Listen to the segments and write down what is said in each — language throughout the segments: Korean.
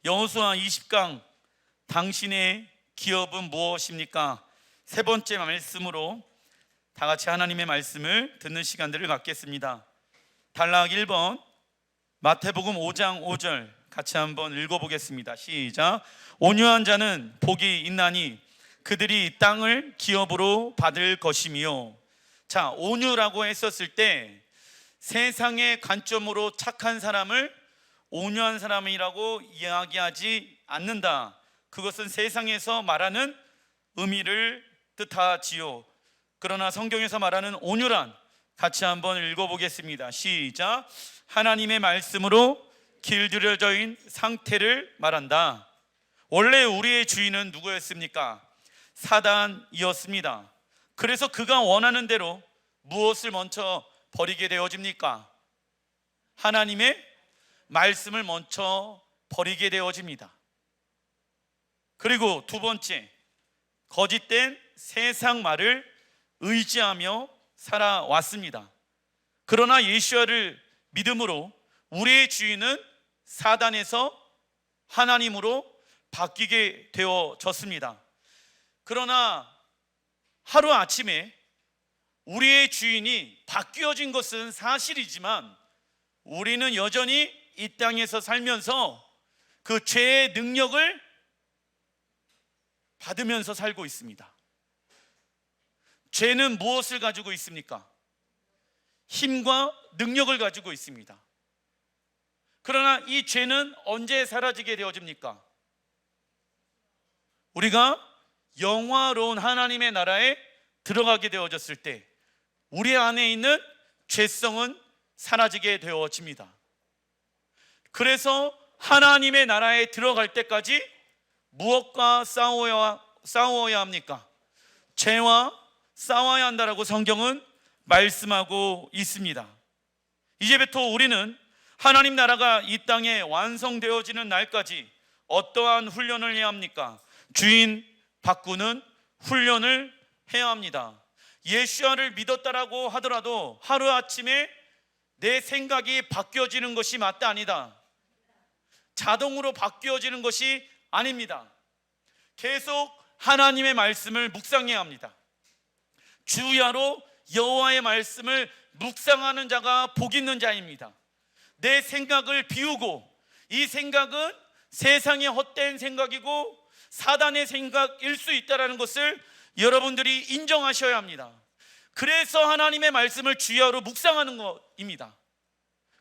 여호수아 20강 당신의 기업은 무엇입니까? 세 번째 말씀으로 다 같이 하나님의 말씀을 듣는 시간들을 갖겠습니다. 단락 1번 마태복음 5장 5절 같이 한번 읽어보겠습니다. 시작. 온유한 자는 복이 있나니 그들이 땅을 기업으로 받을 것이며. 자, 온유라고 했었을 때 세상의 관점으로 착한 사람을 온유한 사람이라고 이야기하지 않는다. 그것은 세상에서 말하는 의미를 뜻하지요. 그러나 성경에서 말하는 온유란 같이 한번 읽어보겠습니다. 시작. 하나님의 말씀으로 길들여져 있는 상태를 말한다. 원래 우리의 주인은 누구였습니까? 사단이었습니다. 그래서 그가 원하는 대로 무엇을 먼저 버리게 되어집니까? 하나님의 말씀을 먼저 버리게 되어집니다. 그리고 두 번째, 거짓된 세상 말을 의지하며 살아왔습니다. 그러나 예수와를 믿음으로 우리의 주인은 사단에서 하나님으로 바뀌게 되어졌습니다. 그러나 하루아침에 우리의 주인이 바뀌어진 것은 사실이지만 우리는 여전히 이 땅에서 살면서 그 죄의 능력을 받으면서 살고 있습니다. 죄는 무엇을 가지고 있습니까? 힘과 능력을 가지고 있습니다. 그러나 이 죄는 언제 사라지게 되어집니까? 우리가 영화로운 하나님의 나라에 들어가게 되어졌을 때 우리 안에 있는 죄성은 사라지게 되어집니다. 그래서 하나님의 나라에 들어갈 때까지 무엇과 싸워야 합니까? 죄와 싸워야 한다라고 성경은 말씀하고 있습니다. 이제부터 우리는 하나님 나라가 이 땅에 완성되어지는 날까지 어떠한 훈련을 해야 합니까? 주인 바꾸는 훈련을 해야 합니다. 예수와를 믿었다라고 하더라도 하루아침에 내 생각이 바뀌어지는 것이 맞다 아니다. 자동으로 바뀌어지는 것이 아닙니다. 계속 하나님의 말씀을 묵상해야 합니다. 주야로 여호와의 말씀을 묵상하는 자가 복 있는 자입니다. 내 생각을 비우고, 이 생각은 세상의 헛된 생각이고 사단의 생각일 수 있다는 것을 여러분들이 인정하셔야 합니다. 그래서 하나님의 말씀을 주야로 묵상하는 것입니다.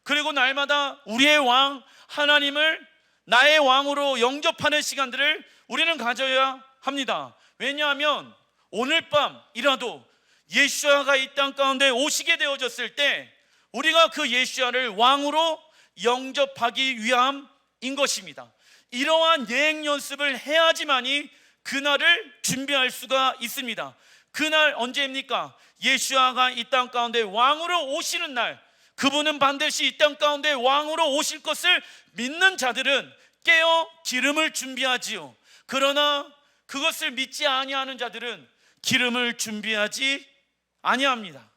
그리고 날마다 우리의 왕 하나님을 나의 왕으로 영접하는 시간들을 우리는 가져야 합니다. 왜냐하면 오늘 밤이라도 예수아가 이 땅 가운데 오시게 되어졌을 때 우리가 그 예수아를 왕으로 영접하기 위함인 것입니다. 이러한 예행 연습을 해야지만이 그날을 준비할 수가 있습니다. 그날 언제입니까? 예수아가 이 땅 가운데 왕으로 오시는 날, 그분은 반드시 이 땅 가운데 왕으로 오실 것을 믿는 자들은 깨어 기름을 준비하지요. 그러나 그것을 믿지 아니하는 자들은 기름을 준비하지 아니합니다.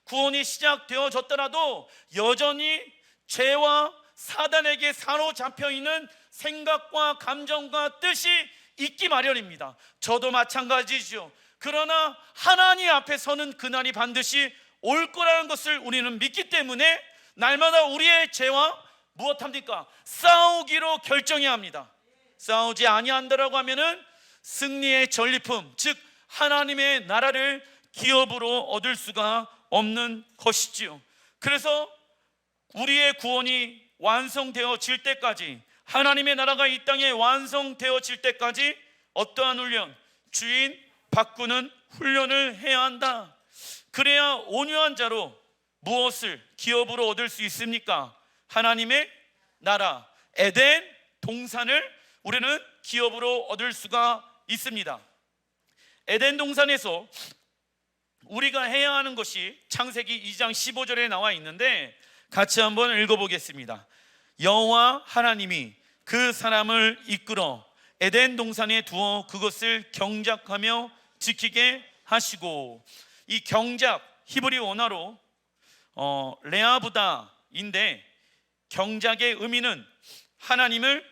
구원이 시작되어졌더라도 여전히 죄와 사단에게 사로잡혀 있는 생각과 감정과 뜻이 있기 마련입니다. 저도 마찬가지죠. 그러나 하나님 앞에 서는 그날이 반드시 올 거라는 것을 우리는 믿기 때문에 날마다 우리의 죄와 무엇합니까? 싸우기로 결정해야 합니다. 싸우지 아니한다라고 하면은 승리의 전리품, 즉 하나님의 나라를 기업으로 얻을 수가 없는 것이지요. 그래서 우리의 구원이 완성되어질 때까지, 하나님의 나라가 이 땅에 완성되어질 때까지 어떠한 훈련? 주인 바꾸는 훈련을 해야 한다. 그래야 온유한 자로 무엇을 기업으로 얻을 수 있습니까? 하나님의 나라, 에덴 동산을 우리는 기업으로 얻을 수가 있습니다. 에덴 동산에서 우리가 해야 하는 것이 창세기 2장 15절에 나와 있는데 같이 한번 읽어보겠습니다. 여호와 하나님이 그 사람을 이끌어 에덴 동산에 두어 그것을 경작하며 지키게 하시고, 이 경작 히브리 원어로 레아브다인데 경작의 의미는 하나님을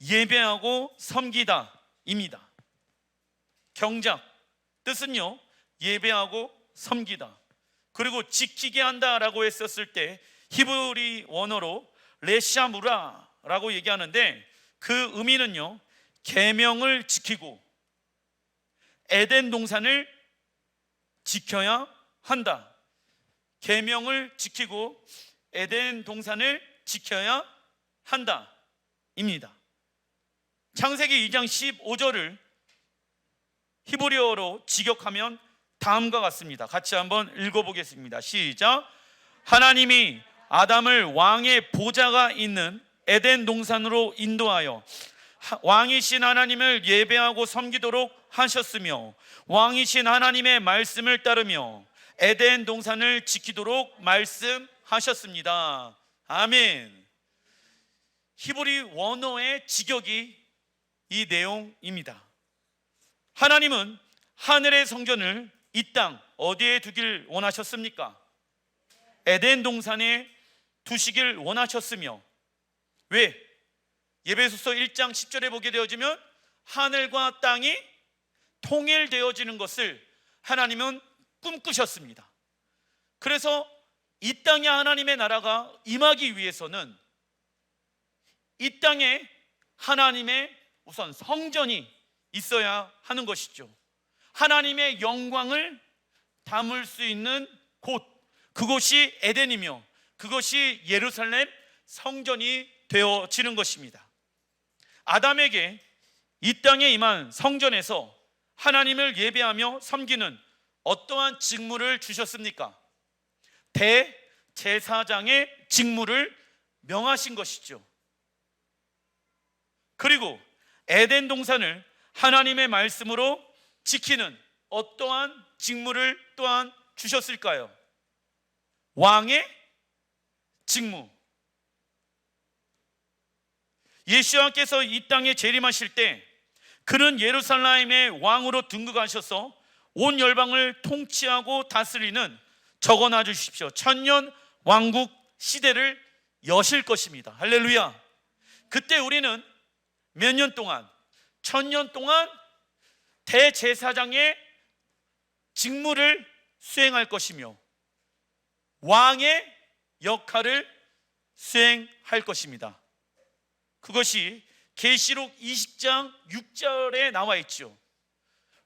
예배하고 섬기다입니다. 경작 뜻은요, 예배하고 섬기다. 그리고 지키게 한다라고 했었을 때 히브리 원어로 레샤무라라고 얘기하는데, 그 의미는요, 계명을 지키고 에덴 동산을 지켜야 한다. 계명을 지키고 에덴 동산을 지켜야 한다 입니다. 창세기 2장 15절을 히브리어로 직역하면 다음과 같습니다. 같이 한번 읽어보겠습니다. 시작. 하나님이 아담을 왕의 보좌가 있는 에덴 동산으로 인도하여 왕이신 하나님을 예배하고 섬기도록 하셨으며 왕이신 하나님의 말씀을 따르며 에덴 동산을 지키도록 말씀하셨습니다. 아멘. 히브리 원어의 직역이 이 내용입니다. 하나님은 하늘의 성전을 이 땅 어디에 두길 원하셨습니까? 에덴 동산에 두시길 원하셨으며, 왜? 에베소서 1장 10절에 보게 되어지면 하늘과 땅이 통일되어지는 것을 하나님은 꿈꾸셨습니다. 그래서 이 땅에 하나님의 나라가 임하기 위해서는 이 땅에 하나님의 우선 성전이 있어야 하는 것이죠. 하나님의 영광을 담을 수 있는 곳, 그곳이 에덴이며 그것이 예루살렘 성전이 되어지는 것입니다. 아담에게 이 땅에 임한 성전에서 하나님을 예배하며 섬기는 어떠한 직무를 주셨습니까? 대제사장의 직무를 명하신 것이죠. 그리고 에덴 동산을 하나님의 말씀으로 지키는 어떠한 직무를 또한 주셨을까요? 왕의 직무. 예수님께서 이 땅에 재림하실 때 그는 예루살렘의 왕으로 등극하셔서 온 열방을 통치하고 다스리는, 적어놔 주십시오, 천년 왕국 시대를 여실 것입니다. 할렐루야. 그때 우리는 몇 년 동안, 천년 동안 대제사장의 직무를 수행할 것이며 왕의 역할을 수행할 것입니다. 그것이 계시록 20장 6절에 나와 있죠.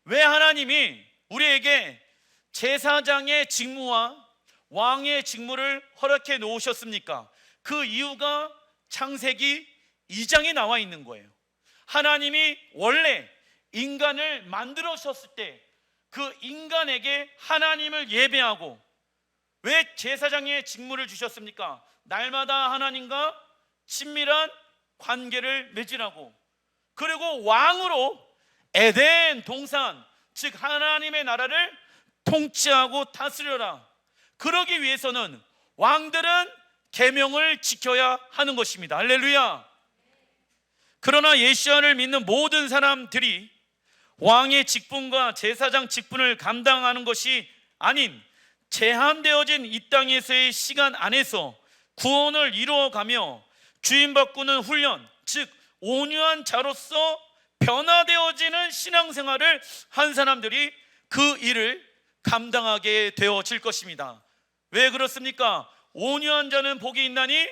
왜 하나님이 우리에게 제사장의 직무와 왕의 직무를 허락해 놓으셨습니까? 그 이유가 창세기 2장에 나와 있는 거예요. 하나님이 원래 인간을 만들으셨을 때 그 인간에게 하나님을 예배하고, 왜 제사장의 직무를 주셨습니까? 날마다 하나님과 친밀한 관계를 맺으라고. 그리고 왕으로 에덴 동산, 즉 하나님의 나라를 통치하고 다스려라. 그러기 위해서는 왕들은 계명을 지켜야 하는 것입니다. 할렐루야. 그러나 예수를 믿는 모든 사람들이 왕의 직분과 제사장 직분을 감당하는 것이 아닌 제한되어진 이 땅에서의 시간 안에서 구원을 이루어가며 주인 바꾸는 훈련, 즉 온유한 자로서 변화되어지는 신앙생활을 한 사람들이 그 일을 감당하게 되어질 것입니다. 왜 그렇습니까? 온유한 자는 복이 있나니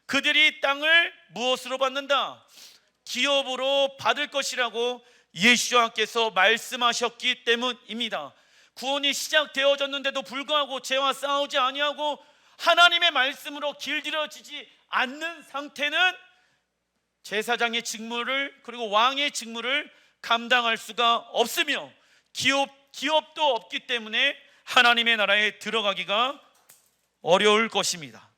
그들이 땅을 무엇으로 받는다? 기업으로 받을 것이라고 예수님께서 말씀하셨기 때문입니다. 구원이 시작되어졌는데도 불구하고 죄와 싸우지 아니하고 하나님의 말씀으로 길들여지지 않는 상태는 제사장의 직무를, 그리고 왕의 직무를 감당할 수가 없으며 기업도 없기 때문에 하나님의 나라에 들어가기가 어려울 것입니다.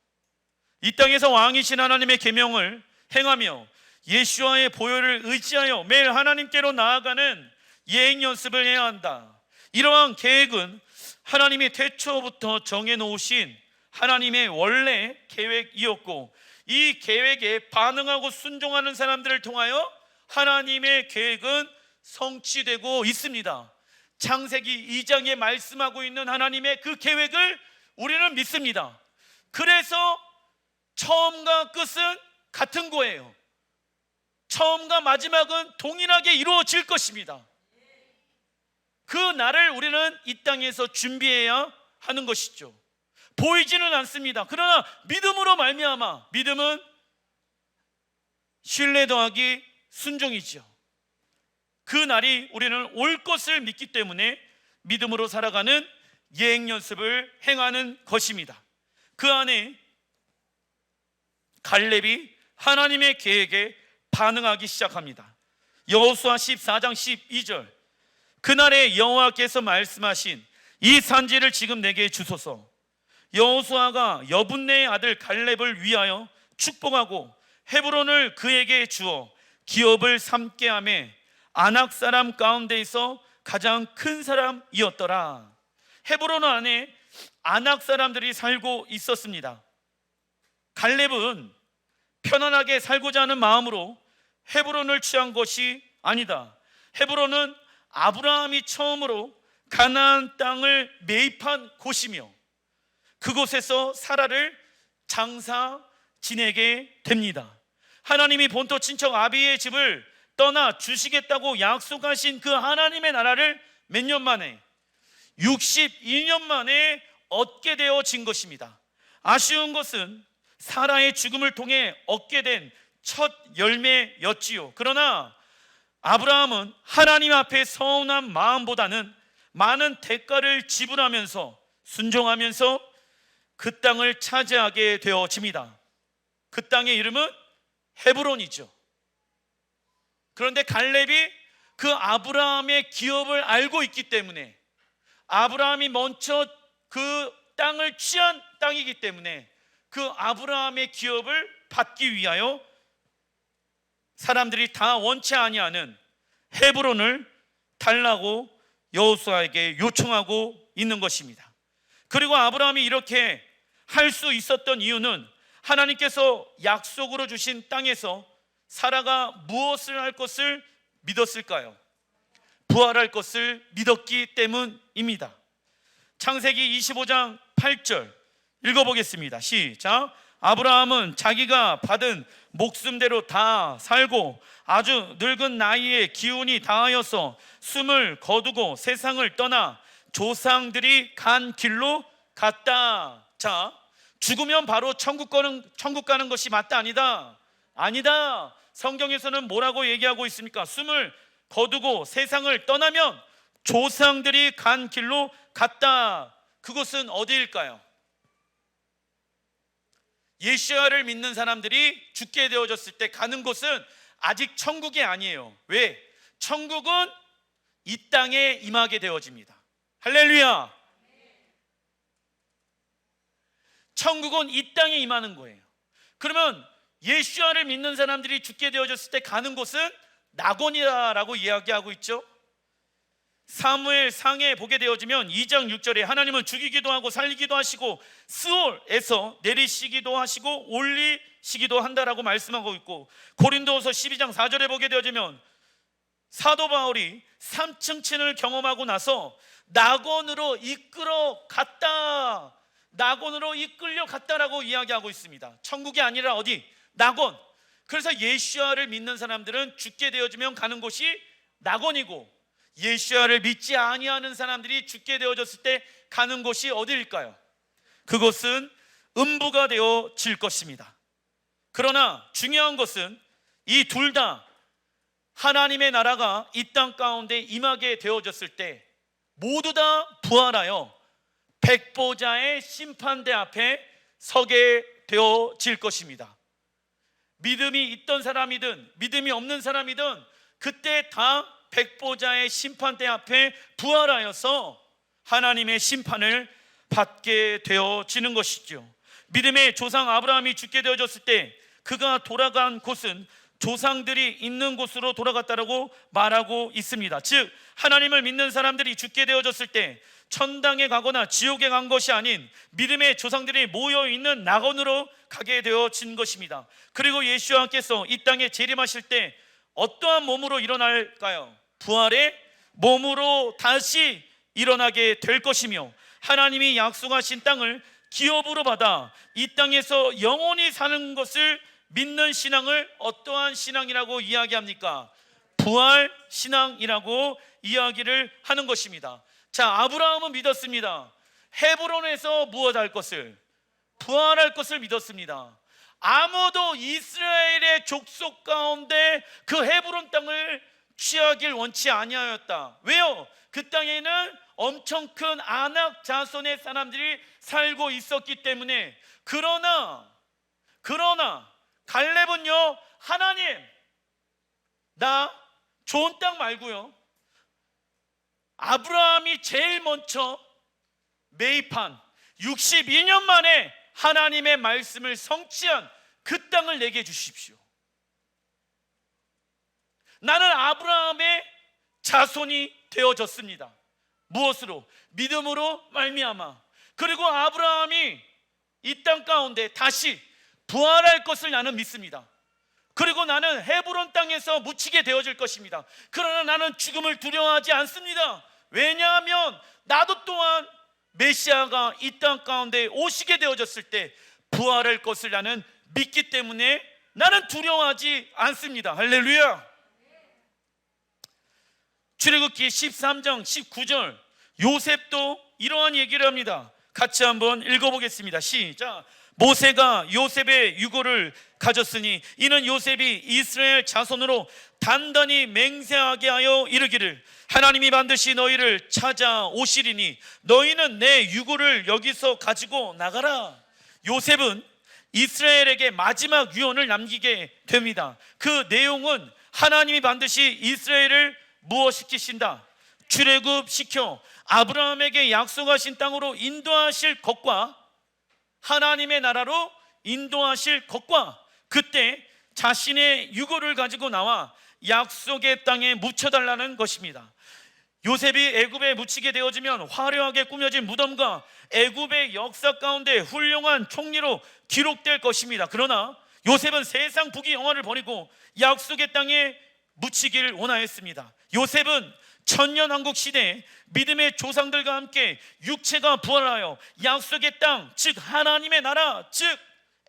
이 땅에서 왕이신 하나님의 계명을 행하며 예수와의 보혈을 의지하여 매일 하나님께로 나아가는 예행 연습을 해야 한다. 이러한 계획은 하나님이 태초부터 정해놓으신 하나님의 원래 계획이었고, 이 계획에 반응하고 순종하는 사람들을 통하여 하나님의 계획은 성취되고 있습니다. 창세기 2장에 말씀하고 있는 하나님의 그 계획을 우리는 믿습니다. 그래서 처음과 끝은 같은 거예요. 처음과 마지막은 동일하게 이루어질 것입니다. 그 날을 우리는 이 땅에서 준비해야 하는 것이죠. 보이지는 않습니다. 그러나 믿음으로 말미암아, 믿음은 신뢰 더하기 순종이죠. 그 날이 우리는 올 것을 믿기 때문에 믿음으로 살아가는 예행 연습을 행하는 것입니다. 그 안에 갈렙이 하나님의 계획에 반응하기 시작합니다. 여호수아 14장 12절, 그날에 여호와께서 말씀하신 이 산지를 지금 내게 주소서. 여호수아가 여분네의 아들 갈렙을 위하여 축복하고 헤브론을 그에게 주어 기업을 삼게 하매 아낙 사람 가운데에서 가장 큰 사람이었더라. 헤브론 안에 아낙 사람들이 살고 있었습니다. 갈렙은 편안하게 살고자 하는 마음으로 헤브론을 취한 것이 아니다. 헤브론은 아브라함이 처음으로 가나안 땅을 매입한 곳이며 그곳에서 사라를 장사 지내게 됩니다. 하나님이 본토 친척 아비의 집을 떠나 주시겠다고 약속하신 그 하나님의 나라를 몇 년 만에, 62년 만에 얻게 되어진 것입니다. 아쉬운 것은 사라의 죽음을 통해 얻게 된 첫 열매였지요. 그러나 아브라함은 하나님 앞에 서운한 마음보다는 많은 대가를 지불하면서 순종하면서 그 땅을 차지하게 되어집니다. 그 땅의 이름은 헤브론이죠. 그런데 갈렙이 그 아브라함의 기업을 알고 있기 때문에, 아브라함이 먼저 그 땅을 취한 땅이기 때문에 그 아브라함의 기업을 받기 위하여 사람들이 다 원치 아니하는 헤브론을 달라고 여호수아에게 요청하고 있는 것입니다. 그리고 아브라함이 이렇게 할 수 있었던 이유는 하나님께서 약속으로 주신 땅에서 사라가 무엇을 할 것을 믿었을까요? 부활할 것을 믿었기 때문입니다. 창세기 25장 8절 읽어보겠습니다. 시작. 아브라함은 자기가 받은 목숨대로 다 살고 아주 늙은 나이에 기운이 다하여서 숨을 거두고 세상을 떠나 조상들이 간 길로 갔다. 자, 죽으면 바로 천국 가는 것이 맞다, 아니다? 아니다. 성경에서는 뭐라고 얘기하고 있습니까? 숨을 거두고 세상을 떠나면 조상들이 간 길로 갔다. 그곳은 어디일까요? 예수야를 믿는 사람들이 죽게 되어졌을 때 가는 곳은 아직 천국이 아니에요. 왜? 천국은 이 땅에 임하게 되어집니다. 할렐루야. 천국은 이 땅에 임하는 거예요. 그러면 예수야를 믿는 사람들이 죽게 되어졌을 때 가는 곳은 낙원이라고 이야기하고 있죠. 사무엘 상에 보게 되어지면 2장 6절에 하나님은 죽이기도 하고 살리기도 하시고 스올에서 내리시기도 하시고 올리시기도 한다라고 말씀하고 있고, 고린도후서 12장 4절에 보게 되어지면 사도 바울이 3층 층을 경험하고 나서 낙원으로 이끌어 갔다, 낙원으로 이끌려 갔다라고 이야기하고 있습니다. 천국이 아니라 어디? 낙원. 그래서 예수야를 믿는 사람들은 죽게 되어지면 가는 곳이 낙원이고, 예수야를 믿지 아니하는 사람들이 죽게 되어졌을 때 가는 곳이 어디일까요? 그곳은 음부가 되어질 것입니다. 그러나 중요한 것은 이 둘 다 하나님의 나라가 이 땅 가운데 임하게 되어졌을 때 모두 다 부활하여 백보자의 심판대 앞에 서게 되어질 것입니다. 믿음이 있던 사람이든 믿음이 없는 사람이든 그때 다 백보자의 심판대 앞에 부활하여서 하나님의 심판을 받게 되어지는 것이죠. 믿음의 조상 아브라함이 죽게 되어졌을 때 그가 돌아간 곳은 조상들이 있는 곳으로 돌아갔다라고 말하고 있습니다. 즉 하나님을 믿는 사람들이 죽게 되어졌을 때 천당에 가거나 지옥에 간 것이 아닌 믿음의 조상들이 모여있는 낙원으로 가게 되어진 것입니다. 그리고 예수와께서 이 땅에 재림하실 때 어떠한 몸으로 일어날까요? 부활의 몸으로 다시 일어나게 될 것이며, 하나님이 약속하신 땅을 기업으로 받아 이 땅에서 영원히 사는 것을 믿는 신앙을 어떠한 신앙이라고 이야기합니까? 부활 신앙이라고 이야기를 하는 것입니다. 자, 아브라함은 믿었습니다. 헤브론에서 무엇할 것을? 부활할 것을 믿었습니다. 아무도 이스라엘의 족속 가운데 그 헤브론 땅을 취하길 원치 아니하였다. 왜요? 그 땅에는 엄청 큰 아낙 자손의 사람들이 살고 있었기 때문에. 그러나 갈렙은요, 하나님, 나 좋은 땅 말고요, 아브라함이 제일 먼저 매입한 62년 만에 하나님의 말씀을 성취한 그 땅을 내게 주십시오. 나는 아브라함의 자손이 되어졌습니다. 무엇으로? 믿음으로 말미암아. 그리고 아브라함이 이 땅 가운데 다시 부활할 것을 나는 믿습니다. 그리고 나는 헤브론 땅에서 묻히게 되어질 것입니다. 그러나 나는 죽음을 두려워하지 않습니다. 왜냐하면 나도 또한 메시아가 이 땅 가운데 오시게 되어졌을 때 부활할 것을 나는 믿기 때문에 나는 두려워하지 않습니다. 할렐루야. 출애굽기 13장 19절, 요셉도 이러한 얘기를 합니다. 같이 한번 읽어보겠습니다. 시작. 모세가 요셉의 유고를 가졌으니 이는 요셉이 이스라엘 자손으로 단단히 맹세하게 하여 이르기를 하나님이 반드시 너희를 찾아오시리니 너희는 내 유고를 여기서 가지고 나가라. 요셉은 이스라엘에게 마지막 유언을 남기게 됩니다. 그 내용은 하나님이 반드시 이스라엘을 무엇시키신다? 출애굽시켜 아브라함에게 약속하신 땅으로 인도하실 것과 하나님의 나라로 인도하실 것과 그때 자신의 유고를 가지고 나와 약속의 땅에 묻혀달라는 것입니다. 요셉이 애굽에 묻히게 되어지면 화려하게 꾸며진 무덤과 애굽의 역사 가운데 훌륭한 총리로 기록될 것입니다. 그러나 요셉은 세상 부귀영화를 버리고 약속의 땅에 묻히기를 원하였습니다. 요셉은 천년왕국 시대에 믿음의 조상들과 함께 육체가 부활하여 약속의 땅, 즉 하나님의 나라, 즉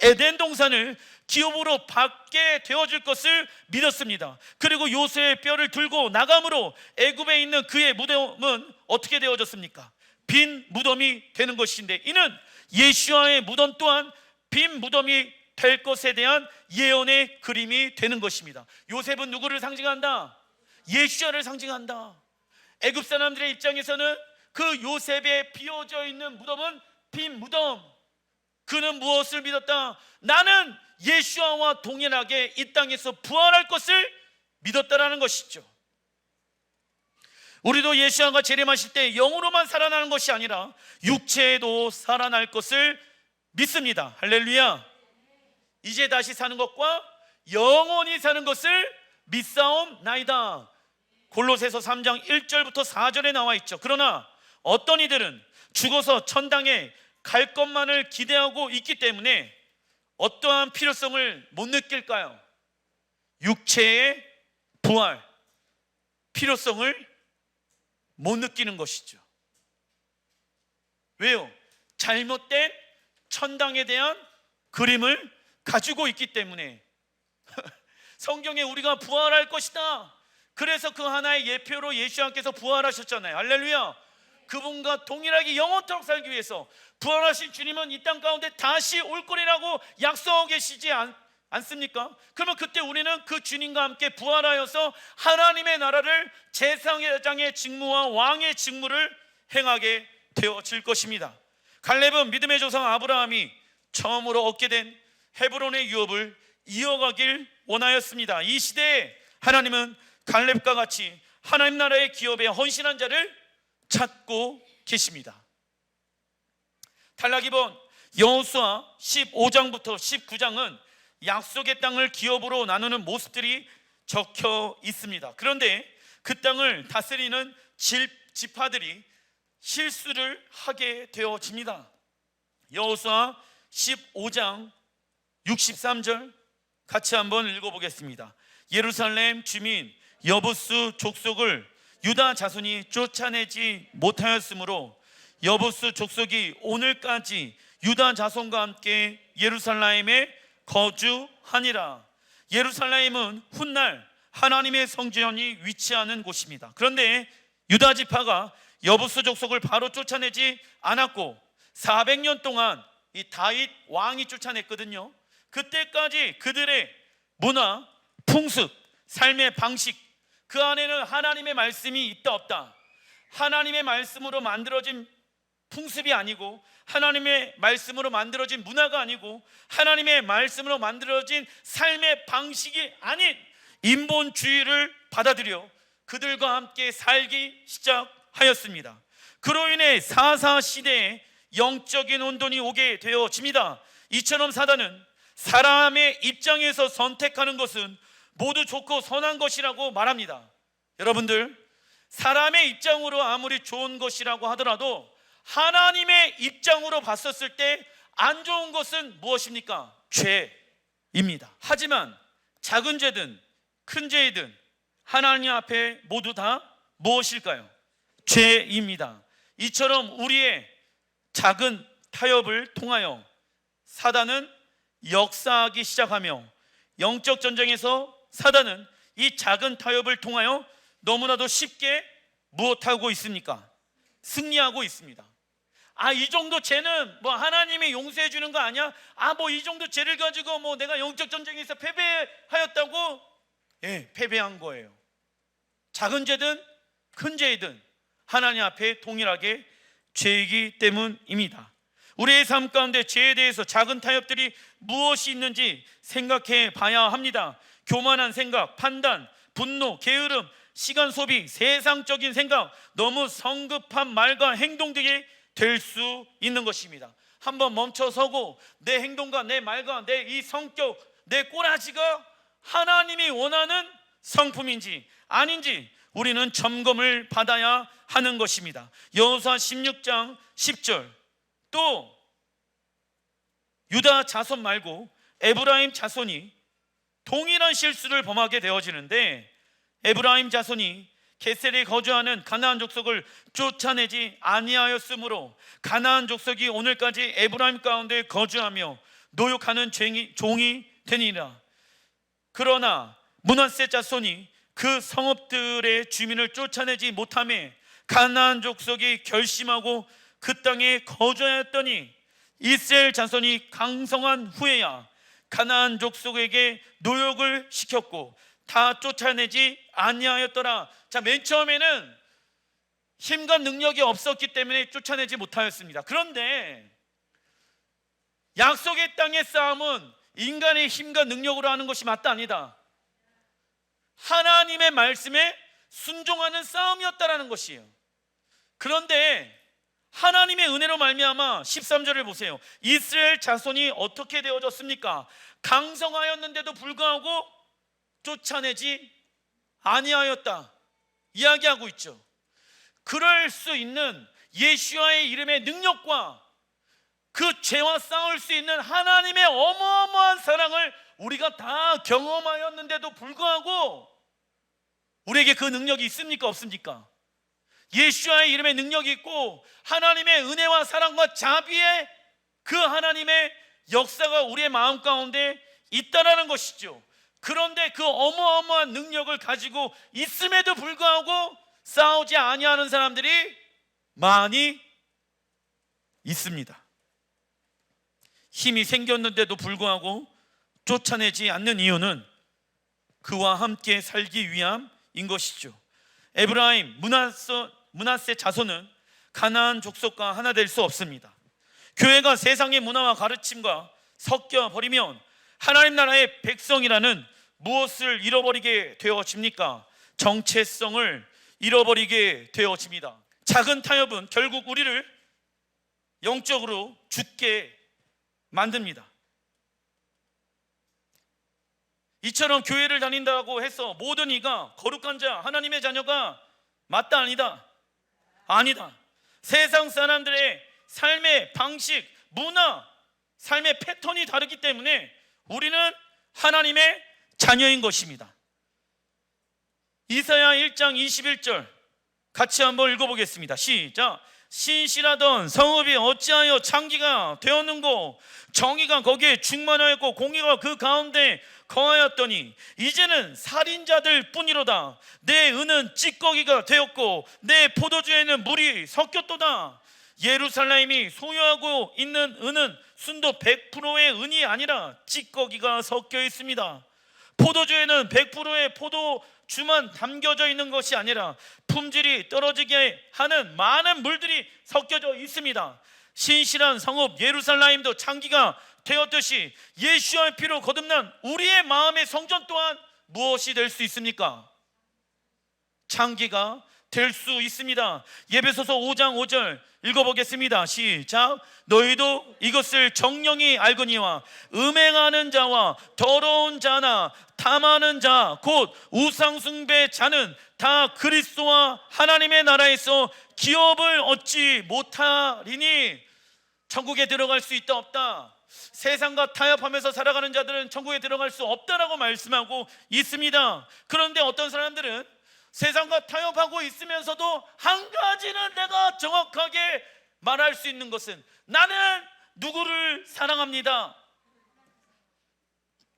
에덴 동산을 기업으로 받게 되어질 것을 믿었습니다. 그리고 요셉의 뼈를 들고 나감으로 애굽에 있는 그의 무덤은 어떻게 되어졌습니까? 빈 무덤이 되는 것인데, 이는 예수와의 무덤 또한 빈 무덤이 될 것에 대한 예언의 그림이 되는 것입니다. 요셉은 누구를 상징한다? 예수와를 상징한다. 애굽 사람들의 입장에서는 그 요셉의 비어져 있는 무덤은 빈 무덤. 그는 무엇을 믿었다? 나는 예수와 동일하게 이 땅에서 부활할 것을 믿었다라는 것이죠. 우리도 예수와 재림하실 때 영으로만 살아나는 것이 아니라 육체에도 살아날 것을 믿습니다. 할렐루야. 이제 다시 사는 것과 영원히 사는 것을 믿사옵나이다. 골로새서 3장 1절부터 4절에 나와 있죠. 그러나 어떤 이들은 죽어서 천당에 갈 것만을 기대하고 있기 때문에 어떠한 필요성을 못 느낄까요? 육체의 부활, 필요성을 못 느끼는 것이죠. 왜요? 잘못된 천당에 대한 그림을 가지고 있기 때문에. 성경에 우리가 부활할 것이다, 그래서 그 하나의 예표로 예수님께서 부활하셨잖아요. 할렐루야. 그분과 동일하게 영원토록 살기 위해서 부활하신 주님은 이 땅 가운데 다시 올 거리라고 약속하고 계시지 않습니까? 그러면 그때 우리는 그 주님과 함께 부활하여서 하나님의 나라를 제사장의 직무와 왕의 직무를 행하게 되어질 것입니다. 갈렙은 믿음의 조상 아브라함이 처음으로 얻게 된 헤브론의 유업을 이어가길 원하였습니다. 이 시대에 하나님은 갈렙과 같이 하나님 나라의 기업에 헌신한 자를 찾고 계십니다. 탈락기본 여호수아 15장부터 19장은 약속의 땅을 기업으로 나누는 모습들이 적혀 있습니다. 그런데 그 땅을 다스리는 지파들이 실수를 하게 되어집니다. 여호수아 15장 63절 같이 한번 읽어보겠습니다. 예루살렘 주민 여부스 족속을 유다 자손이 쫓아내지 못하였으므로 여부스 족속이 오늘까지 유다 자손과 함께 예루살렘에 거주하니라. 예루살렘은 훗날 하나님의 성전이 위치하는 곳입니다. 그런데 유다 지파가 여부수 족속을 바로 쫓아내지 않았고 400년 동안 이 다윗 왕이 쫓아냈거든요. 그때까지 그들의 문화, 풍습, 삶의 방식, 그 안에는 하나님의 말씀이 있다 없다, 하나님의 말씀으로 만들어진 풍습이 아니고, 하나님의 말씀으로 만들어진 문화가 아니고, 하나님의 말씀으로 만들어진 삶의 방식이 아닌 인본주의를 받아들여 그들과 함께 살기 시작하였습니다. 그로 인해 사사 시대에 영적인 혼돈이 오게 되어집니다. 이처럼 사단은 사람의 입장에서 선택하는 것은 모두 좋고 선한 것이라고 말합니다. 여러분들, 사람의 입장으로 아무리 좋은 것이라고 하더라도 하나님의 입장으로 봤었을 때 안 좋은 것은 무엇입니까? 죄입니다. 하지만 작은 죄든 큰 죄이든 하나님 앞에 모두 다 무엇일까요? 죄입니다. 이처럼 우리의 작은 타협을 통하여 사단은 역사하기 시작하며, 영적 전쟁에서 사단은 이 작은 타협을 통하여 너무나도 쉽게 무엇하고 있습니까? 승리하고 있습니다. 이 정도 죄는 뭐 하나님이 용서해 주는 거 아니야? 뭐 이 정도 죄를 가지고 뭐 내가 영적 전쟁에서 패배하였다고? 예, 패배한 거예요. 작은 죄든 큰 죄이든 하나님 앞에 동일하게 죄이기 때문입니다. 우리의 삶 가운데 죄에 대해서 작은 타협들이 무엇이 있는지 생각해 봐야 합니다. 교만한 생각, 판단, 분노, 게으름, 시간 소비, 세상적인 생각, 너무 성급한 말과 행동들이 될 수 있는 것입니다. 한번 멈춰서고 내 행동과 내 말과 내 이 성격, 내 꼬라지가 하나님이 원하는 성품인지 아닌지 우리는 점검을 받아야 하는 것입니다. 여호수아 16장 10절, 또 유다 자손 말고 에브라임 자손이 동일한 실수를 범하게 되어지는데, 에브라임 자손이 게셀에 거주하는 가나안 족속을 쫓아내지 아니하였으므로 가나안 족속이 오늘까지 에브라임 가운데 거주하며 노역하는 종이 되니라. 그러나 므낫세 자손이 그 성읍들의 주민을 쫓아내지 못하며 가나안 족속이 결심하고 그 땅에 거주하였더니 이스라엘 자손이 강성한 후에야 가나안 족속에게 노역을 시켰고 다 쫓아내지 아니하였더라. 자, 맨 처음에는 힘과 능력이 없었기 때문에 쫓아내지 못하였습니다. 그런데 약속의 땅의 싸움은 인간의 힘과 능력으로 하는 것이 맞다 아니다, 하나님의 말씀에 순종하는 싸움이었다라는 것이에요. 그런데 하나님의 은혜로 말미암아 13절을 보세요. 이스라엘 자손이 어떻게 되어졌습니까? 강성하였는데도 불구하고 쫓아내지 아니하였다 이야기하고 있죠. 그럴 수 있는 예수와의 이름의 능력과 그 죄와 싸울 수 있는 하나님의 어마어마한 사랑을 우리가 다 경험하였는데도 불구하고 우리에게 그 능력이 있습니까? 없습니까? 예수와의 이름의 능력이 있고 하나님의 은혜와 사랑과 자비의 그 하나님의 역사가 우리의 마음 가운데 있다라는 것이죠. 그런데 그 어마어마한 능력을 가지고 있음에도 불구하고 싸우지 아니하는 사람들이 많이 있습니다. 힘이 생겼는데도 불구하고 쫓아내지 않는 이유는 그와 함께 살기 위함인 것이죠. 에브라임, 므낫세 자손은 가나안 족속과 하나 될 수 없습니다. 교회가 세상의 문화와 가르침과 섞여 버리면 하나님 나라의 백성이라는 무엇을 잃어버리게 되어집니까? 정체성을 잃어버리게 되어집니다. 작은 타협은 결국 우리를 영적으로 죽게 만듭니다. 이처럼 교회를 다닌다고 해서 모든 이가 거룩한 자, 하나님의 자녀가 맞다 아니다? 아니다. 세상 사람들의 삶의 방식, 문화, 삶의 패턴이 다르기 때문에 우리는 하나님의 자녀인 것입니다. 이사야 1장 21절 같이 한번 읽어보겠습니다. 시작. 신실하던 성읍이 어찌하여 창기가 되었는고, 정의가 거기에 충만하였고 공의가 그 가운데 거하였더니 이제는 살인자들 뿐이로다. 내 은은 찌꺼기가 되었고 내 포도주에는 물이 섞였도다. 예루살렘이 소유하고 있는 은은 순도 100%의 은이 아니라 찌꺼기가 섞여 있습니다. 포도주에는 100%의 포도주만 담겨져 있는 것이 아니라 품질이 떨어지게 하는 많은 물들이 섞여져 있습니다. 신실한 성읍 예루살렘도 창기가 되었듯이 예수의 피로 거듭난 우리의 마음의 성전 또한 무엇이 될 수 있습니까? 창기가 될 수 있습니다. 에베소서 5장 5절 읽어보겠습니다. 시작. 너희도 이것을 정령이 알거니와 음행하는 자와 더러운 자나 탐하는 자 곧 우상숭배 자는 다 그리스도와 하나님의 나라에서 기업을 얻지 못하리니. 천국에 들어갈 수 있다 없다? 세상과 타협하면서 살아가는 자들은 천국에 들어갈 수 없다라고 말씀하고 있습니다. 그런데 어떤 사람들은 세상과 타협하고 있으면서도 한 가지는 내가 정확하게 말할 수 있는 것은 나는 누구를 사랑합니다.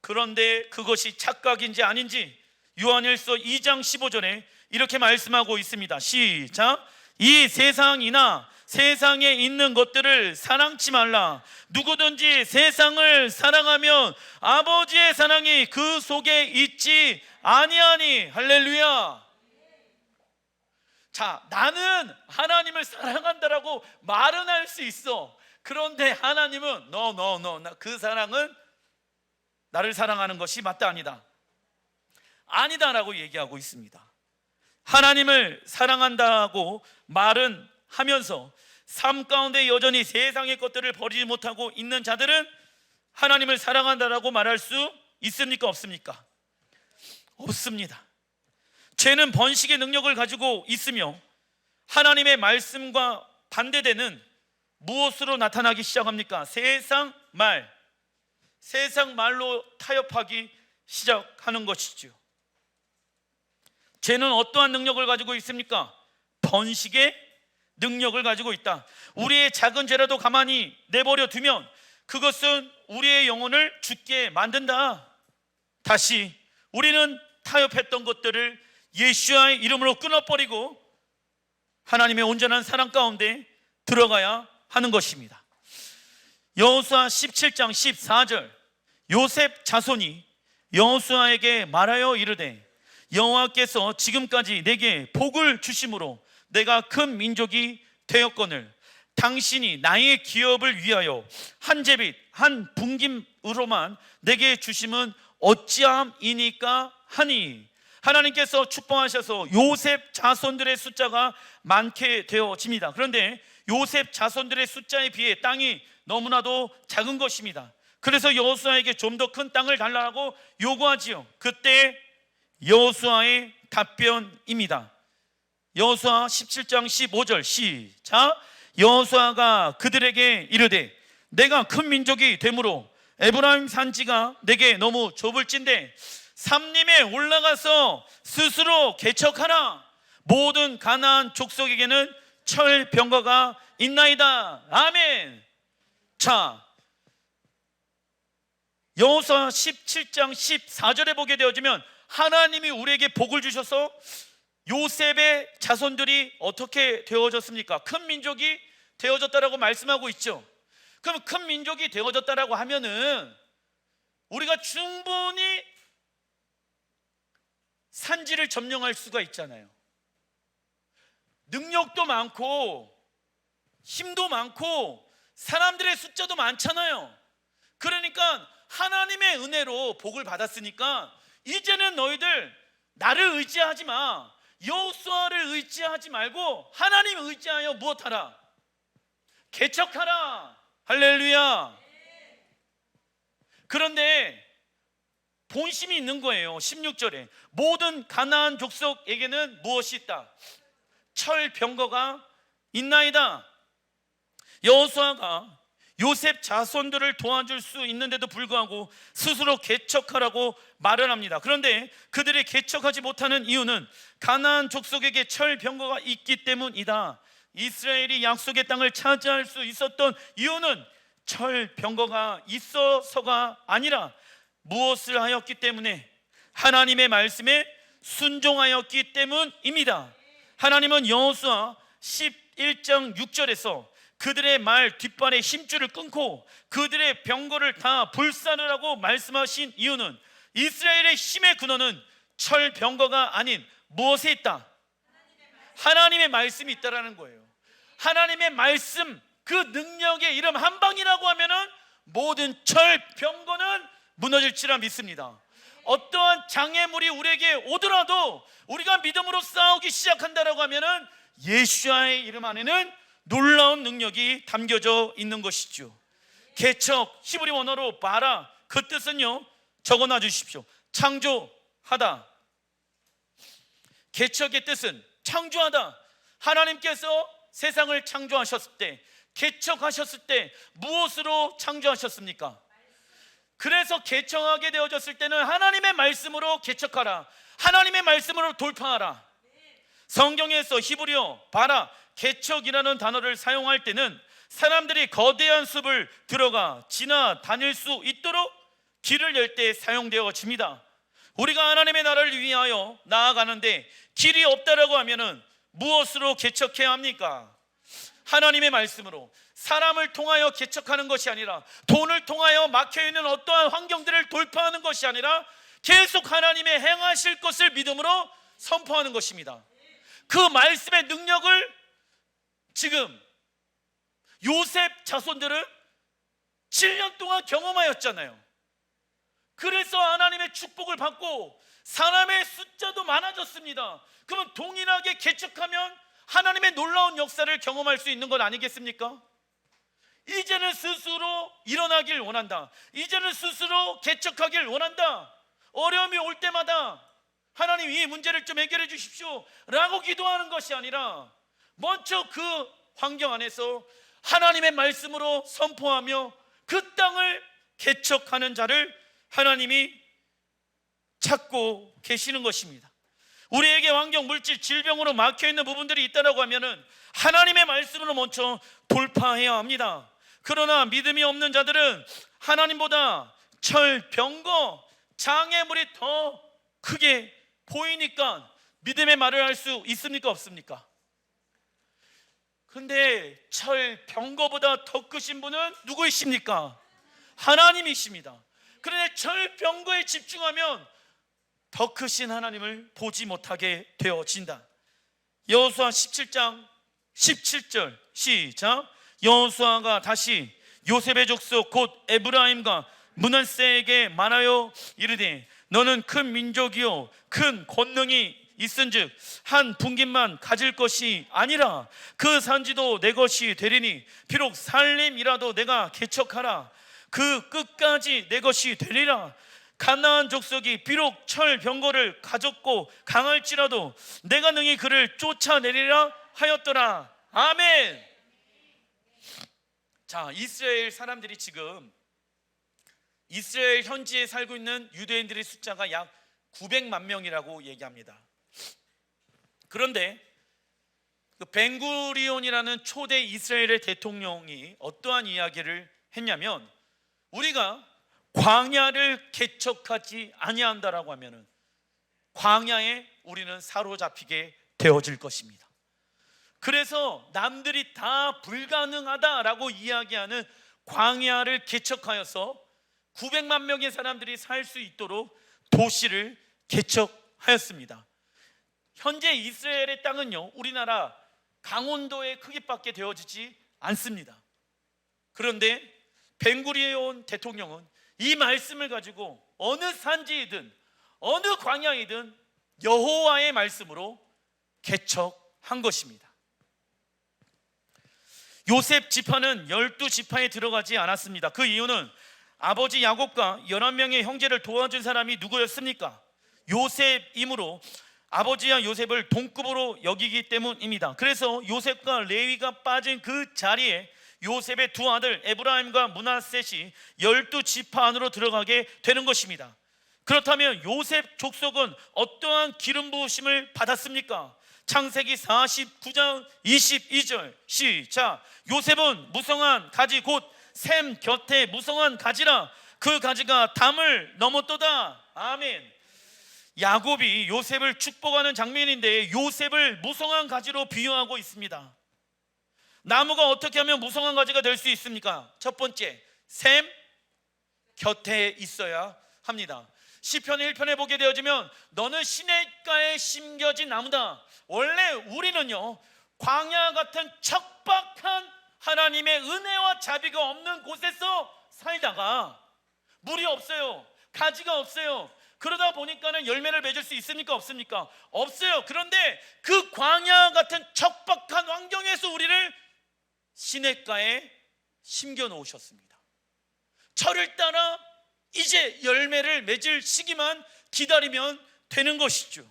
그런데 그것이 착각인지 아닌지 요한일서 2장 15절에 이렇게 말씀하고 있습니다. 시작. 이 세상이나 세상에 있는 것들을 사랑치 말라. 누구든지 세상을 사랑하면 아버지의 사랑이 그 속에 있지 아니하니. 할렐루야. 자, 나는 하나님을 사랑한다라고 말은 할 수 있어. 그런데 하나님은 no, 그 사랑은 나를 사랑하는 것이 맞다 아니다. 아니다라고 얘기하고 있습니다. 하나님을 사랑한다고 말은 하면서 삶 가운데 여전히 세상의 것들을 버리지 못하고 있는 자들은 하나님을 사랑한다라고 말할 수 있습니까? 없습니까? 없습니다. 죄는 번식의 능력을 가지고 있으며 하나님의 말씀과 반대되는 무엇으로 나타나기 시작합니까? 세상 말로 타협하기 시작하는 것이죠. 죄는 어떠한 능력을 가지고 있습니까? 번식의 능력을 가지고 있다. 우리의 작은 죄라도 가만히 내버려 두면 그것은 우리의 영혼을 죽게 만든다. 다시 우리는 타협했던 것들을 예수의 이름으로 끊어버리고 하나님의 온전한 사랑 가운데 들어가야 하는 것입니다. 여호수아 17장 14절 요셉 자손이 여호수아에게 말하여 이르되 여호와께서 지금까지 내게 복을 주심으로 내가 큰 민족이 되었거늘 당신이 나의 기업을 위하여 한 제빗 한 분김으로만 내게 주심은 어찌함이니까 하니. 하나님께서 축복하셔서 요셉 자손들의 숫자가 많게 되어집니다. 그런데 요셉 자손들의 숫자에 비해 땅이 너무나도 작은 것입니다. 그래서 여호수아에게 좀 더 큰 땅을 달라고 요구하지요. 그때 여호수아의 답변입니다. 여호수아 17장 15절 시작. 여호수아가 그들에게 이르되 내가 큰 민족이 되므로 에브라임 산지가 내게 너무 좁을진데 삼림에 올라가서 스스로 개척하라. 모든 가나안 족속에게는 철병거가 있나이다. 아멘. 자, 여호수아 17장 14절에 보게 되어지면 하나님이 우리에게 복을 주셔서 요셉의 자손들이 어떻게 되어졌습니까? 큰 민족이 되어졌다라고 말씀하고 있죠. 그럼 큰 민족이 되어졌다라고 하면은 우리가 충분히 산지를 점령할 수가 있잖아요. 능력도 많고 힘도 많고 사람들의 숫자도 많잖아요. 그러니까 하나님의 은혜로 복을 받았으니까 이제는 너희들 나를 의지하지 마. 여호수아를 의지하지 말고 하나님 의지하여 무엇하라? 개척하라. 할렐루야. 그런데 본심이 있는 거예요. 16절에 모든 가나안 족속에게는 무엇이 있다? 철병거가 있나이다. 여호수아가 요셉 자손들을 도와줄 수 있는데도 불구하고 스스로 개척하라고 말을 합니다. 그런데 그들이 개척하지 못하는 이유는 가나안 족속에게 철병거가 있기 때문이다. 이스라엘이 약속의 땅을 차지할 수 있었던 이유는 철병거가 있어서가 아니라 무엇을 하였기 때문에? 하나님의 말씀에 순종하였기 때문입니다. 하나님은 여호수아 11장 6절에서 그들의 말 뒷발의 힘줄을 끊고 그들의 병거를 다 불사르라고 말씀하신 이유는 이스라엘의 힘의 근원은 철병거가 아닌 무엇에 있다? 하나님의 말씀이 있다라는 거예요. 하나님의 말씀, 그 능력의 이름 한방이라고 하면은 모든 철병거는 무너질지라 믿습니다. 어떠한 장애물이 우리에게 오더라도 우리가 믿음으로 싸우기 시작한다라고 하면은 예수와의 이름 안에는 놀라운 능력이 담겨져 있는 것이죠. 개척, 히브리 원어로 바라, 그 뜻은요, 적어놔 주십시오. 창조하다. 개척의 뜻은 창조하다. 하나님께서 세상을 창조하셨을 때, 개척하셨을 때 무엇으로 창조하셨습니까? 그래서 개척하게 되어졌을 때는 하나님의 말씀으로 개척하라, 하나님의 말씀으로 돌파하라. 성경에서 히브리어 바라, 개척이라는 단어를 사용할 때는 사람들이 거대한 숲을 들어가 지나 다닐 수 있도록 길을 열 때 사용되어집니다. 우리가 하나님의 나라를 위하여 나아가는데 길이 없다라고 하면은 무엇으로 개척해야 합니까? 하나님의 말씀으로. 사람을 통하여 개척하는 것이 아니라, 돈을 통하여 막혀있는 어떠한 환경들을 돌파하는 것이 아니라 계속 하나님의 행하실 것을 믿음으로 선포하는 것입니다. 그 말씀의 능력을 지금 요셉 자손들은 7년 동안 경험하였잖아요. 그래서 하나님의 축복을 받고 사람의 숫자도 많아졌습니다. 그러면 동일하게 개척하면 하나님의 놀라운 역사를 경험할 수 있는 것 아니겠습니까? 이제는 스스로 일어나길 원한다. 이제는 스스로 개척하길 원한다. 어려움이 올 때마다 하나님 이 문제를 좀 해결해 주십시오 라고 기도하는 것이 아니라 먼저 그 환경 안에서 하나님의 말씀으로 선포하며 그 땅을 개척하는 자를 하나님이 찾고 계시는 것입니다. 우리에게 환경, 물질, 질병으로 막혀있는 부분들이 있다고 하면은 하나님의 말씀으로 먼저 돌파해야 합니다. 그러나 믿음이 없는 자들은 하나님보다 철병거, 장애물이 더 크게 보이니까 믿음의 말을 할 수 있습니까? 없습니까? 근데 철병거보다 더 크신 분은 누구이십니까? 하나님이십니다. 그런데 철병거에 집중하면 더 크신 하나님을 보지 못하게 되어진다. 여호수아 17장 17절 시작. 여호수아가 다시 요셉의 족속 곧 에브라임과 므낫세에게 말하여 이르되 너는 큰 민족이요 큰 권능이 있은즉 한 분깃만 가질 것이 아니라 그 산지도 내 것이 되리니 비록 살림이라도 내가 개척하라 그 끝까지 내 것이 되리라. 가나안 족속이 비록 철병거를 가졌고 강할지라도 내가 능히 그를 쫓아내리라 하였더라. 아멘. 자, 이스라엘 사람들이 지금 이스라엘 현지에 살고 있는 유대인들의 숫자가 약 900만 명이라고 얘기합니다. 그런데 그 벤구리온이라는 초대 이스라엘의 대통령이 어떠한 이야기를 했냐면 우리가 광야를 개척하지 아니한다라고 하면은 광야에 우리는 사로잡히게 되어질 것입니다. 그래서 남들이 다 불가능하다라고 이야기하는 광야를 개척하여서 900만 명의 사람들이 살 수 있도록 도시를 개척하였습니다. 현재 이스라엘의 땅은요 우리나라 강원도의 크기밖에 되어지지 않습니다. 그런데 벤구리온 대통령은 이 말씀을 가지고 어느 산지이든 어느 광야이든 여호와의 말씀으로 개척한 것입니다. 요셉 지파는 12지파에 들어가지 않았습니다. 그 이유는 아버지 야곱과 11명의 형제를 도와준 사람이 누구였습니까? 요셉이므로 아버지와 요셉을 동급으로 여기기 때문입니다. 그래서 요셉과 레위가 빠진 그 자리에 요셉의 두 아들 에브라임과 므낫셋이 12지파 안으로 들어가게 되는 것입니다. 그렇다면 요셉 족속은 어떠한 기름 부으심을 받았습니까? 창세기 49장 22절 시작. 요셉은 무성한 가지 곧 샘 곁에 무성한 가지라 그 가지가 담을 넘었도다. 아멘. 야곱이 요셉을 축복하는 장면인데 요셉을 무성한 가지로 비유하고 있습니다. 나무가 어떻게 하면 무성한 가지가 될 수 있습니까? 첫 번째, 샘 곁에 있어야 합니다. 시편 1편에 보게 되어지면 너는 시냇가에 심겨진 나무다. 원래 우리는요, 광야 같은 척박한 하나님의 은혜와 자비가 없는 곳에서 살다가 물이 없어요, 가지가 없어요. 그러다 보니까는 열매를 맺을 수 있습니까? 없습니까? 없어요. 그런데 그 광야 같은 척박한 환경에서 우리를 시냇가에 심겨 놓으셨습니다. 철을 따라 이제 열매를 맺을 시기만 기다리면 되는 것이죠.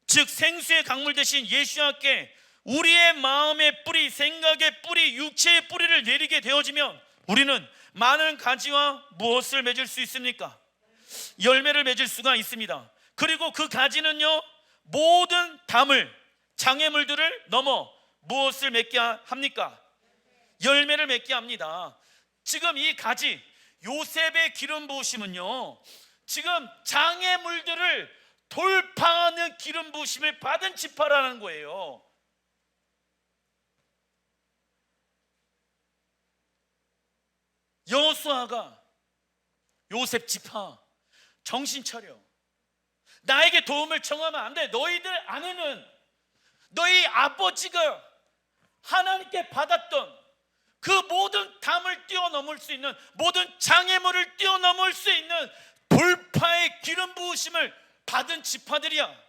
즉 생수의 강물 대신 예수님께 우리의 마음의 뿌리, 생각의 뿌리, 육체의 뿌리를 내리게 되어지면 우리는 많은 가지와 무엇을 맺을 수 있습니까? 열매를 맺을 수가 있습니다. 그리고 그 가지는요, 모든 담을, 장애물들을 넘어 무엇을 맺게 합니까? 열매를 맺게 합니다. 지금 이 가지, 요셉의 기름 부으심은요, 지금 장애물들을 돌파하는 기름 부으심을 받은 지파라는 거예요. 여호수아가 요셉 지파, 정신 차려. 나에게 도움을 청하면 안 돼. 너희들 안에는 너희 아버지가 하나님께 받았던 그 모든 담을 뛰어넘을 수 있는, 모든 장애물을 뛰어넘을 수 있는 돌파의 기름 부으심을 받은 지파들이야.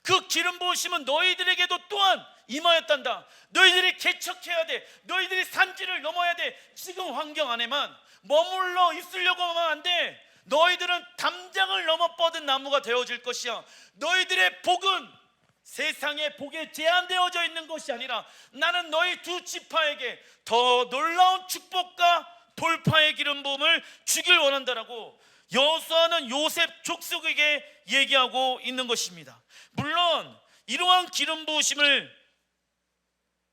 그 기름 부으심은 너희들에게도 또한 임하였단다. 너희들이 개척해야 돼. 너희들이 산지를 넘어야 돼. 지금 환경 안에만 머물러 있으려고 하면 안 돼. 너희들은 담장을 넘어 뻗은 나무가 되어질 것이야. 너희들의 복은 세상의 복에 제한되어져 있는 것이 아니라 나는 너희 두 지파에게 더 놀라운 축복과 돌파의 기름 부음을 주길 원한다라고 여호수아는 요셉 족속에게 얘기하고 있는 것입니다. 물론 이러한 기름 부으심을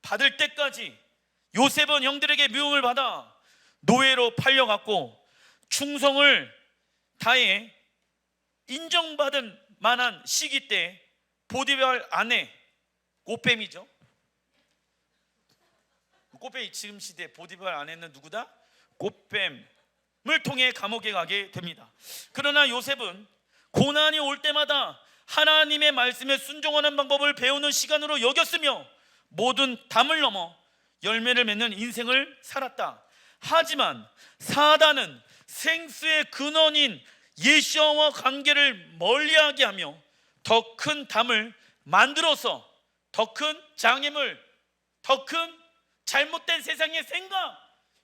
받을 때까지 요셉은 형들에게 미움을 받아 노예로 팔려갔고 충성을 다해 인정받은 만한 시기 때 보디발 아내, 꽃뱀이죠. 꽃뱀이 지금 시대 보디발 아내는 누구다? 꽃뱀을 통해 감옥에 가게 됩니다. 그러나 요셉은 고난이 올 때마다 하나님의 말씀에 순종하는 방법을 배우는 시간으로 여겼으며 모든 담을 넘어 열매를 맺는 인생을 살았다. 하지만 사단은 생수의 근원인 예수와 관계를 멀리하게 하며 더 큰 담을 만들어서 더 큰 장애물, 더 큰 잘못된 세상의 생각,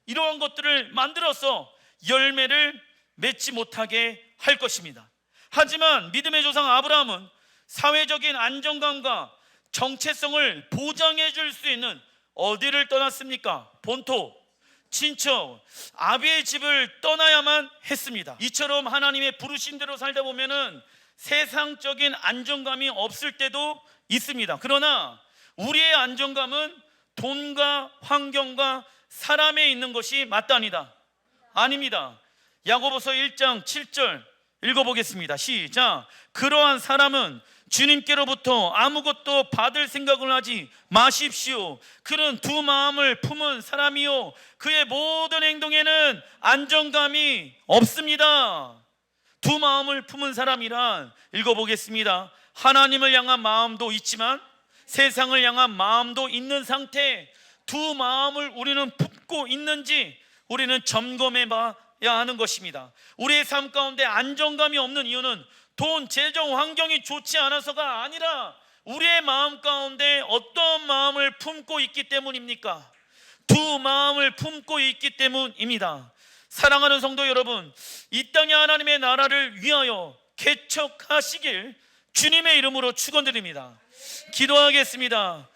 이러한 것들을 만들어서 열매를 맺지 못하게 할 것입니다. 하지만 믿음의 조상 아브라함은 사회적인 안정감과 정체성을 보장해 줄 수 있는 어디를 떠났습니까? 본토, 친척, 아비의 집을 떠나야만 했습니다. 이처럼 하나님의 부르신 대로 살다 보면은 세상적인 안정감이 없을 때도 있습니다. 그러나 우리의 안정감은 돈과 환경과 사람에 있는 것이 마땅하다. 아닙니다. 야고보서 1장 7절 읽어보겠습니다. 시작. 그러한 사람은 주님께로부터 아무것도 받을 생각을 하지 마십시오. 그는 두 마음을 품은 사람이요 그의 모든 행동에는 안정감이 없습니다. 두 마음을 품은 사람이란, 읽어보겠습니다. 하나님을 향한 마음도 있지만 세상을 향한 마음도 있는 상태, 두 마음을 우리는 품고 있는지 우리는 점검해 봐야 하는 것입니다. 우리의 삶 가운데 안정감이 없는 이유는 돈, 재정, 환경이 좋지 않아서가 아니라 우리의 마음 가운데 어떤 마음을 품고 있기 때문입니까? 두 마음을 품고 있기 때문입니다. 사랑하는 성도 여러분, 이 땅에 하나님의 나라를 위하여 개척하시길 주님의 이름으로 축원드립니다. 기도하겠습니다.